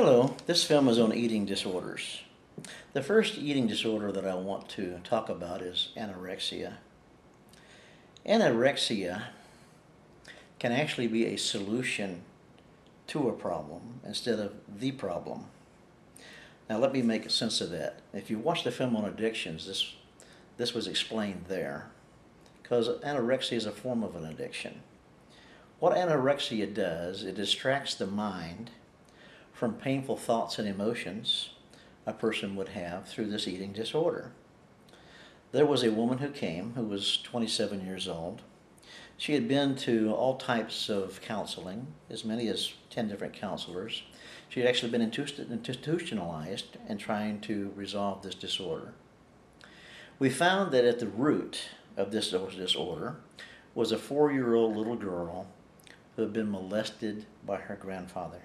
Hello, this film is on eating disorders. The first eating disorder that I want to talk about is anorexia. Anorexia can actually be a solution to a problem instead of the problem. Now let me make sense of that. If you watch the film on addictions, this was explained there, because anorexia is a form of an addiction. What anorexia does, it distracts the mind from painful thoughts and emotions a person would have through this eating disorder. There was a woman who came who was 27 years old. She had been to all types of counseling, as many as 10 different counselors. She had actually been institutionalized and trying to resolve this disorder. We found that at the root of this disorder was a 4-year-old little girl who had been molested by her grandfather.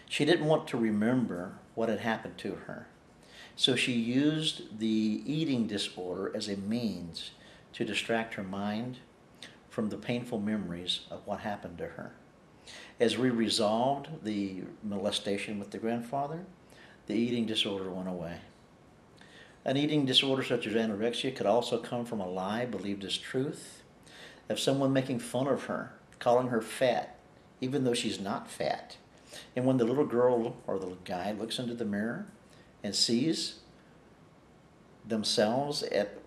She didn't want to remember what had happened to her, so she used the eating disorder as a means to distract her mind from the painful memories of what happened to her. As we resolved the molestation with the grandfather, the eating disorder went away. An eating disorder such as anorexia could also come from a lie believed as truth, of someone making fun of her, calling her fat, even though she's not fat. And when the little girl or the little guy looks into the mirror and sees themselves at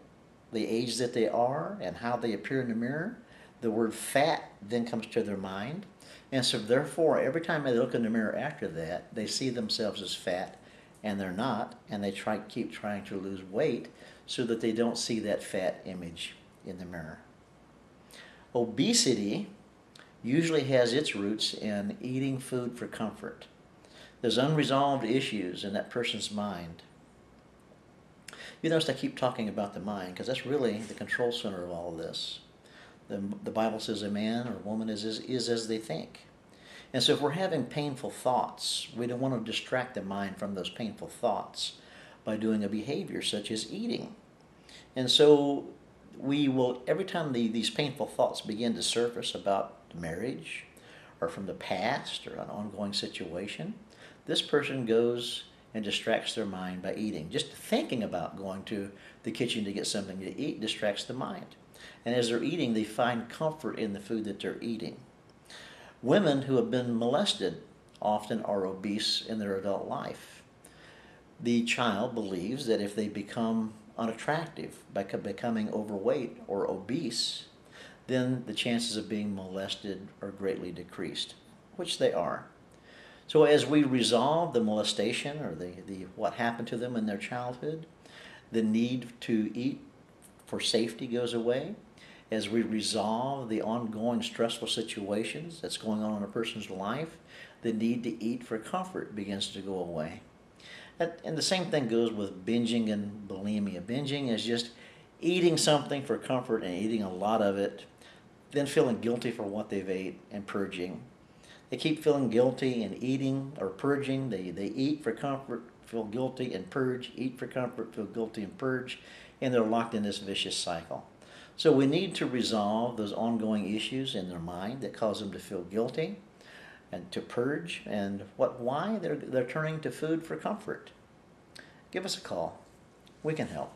the age that they are and how they appear in the mirror, the word fat then comes to their mind. And so therefore, every time they look in the mirror after that, they see themselves as fat, and they're not, and they keep trying to lose weight so that they don't see that fat image in the mirror. Obesity usually has its roots in eating food for comfort. There's unresolved issues in that person's mind. You notice I keep talking about the mind because that's really the control center of all of this. The Bible says a man or a woman is as they think. And so if we're having painful thoughts, we don't want to distract the mind from those painful thoughts by doing a behavior such as eating. And so we will, every time these painful thoughts begin to surface about marriage or from the past or an ongoing situation, this person goes and distracts their mind by eating. Just thinking about going to the kitchen to get something to eat distracts the mind. And as they're eating, they find comfort in the food that they're eating. Women who have been molested often are obese in their adult life. The child believes that if they become unattractive by becoming overweight or obese, then the chances of being molested are greatly decreased, which they are. So as we resolve the molestation or the what happened to them in their childhood, the need to eat for safety goes away. As we resolve the ongoing stressful situations that's going on in a person's life, the need to eat for comfort begins to go away. And the same thing goes with binging and bulimia. Binging is just eating something for comfort and eating a lot of it, then feeling guilty for what they've ate, and purging. They keep feeling guilty and eating or purging. They eat for comfort, feel guilty, and purge. Eat for comfort, feel guilty, and purge. And they're locked in this vicious cycle. So we need to resolve those ongoing issues in their mind that cause them to feel guilty and to purge, and why they're turning to food for comfort. Give us a call. We can help.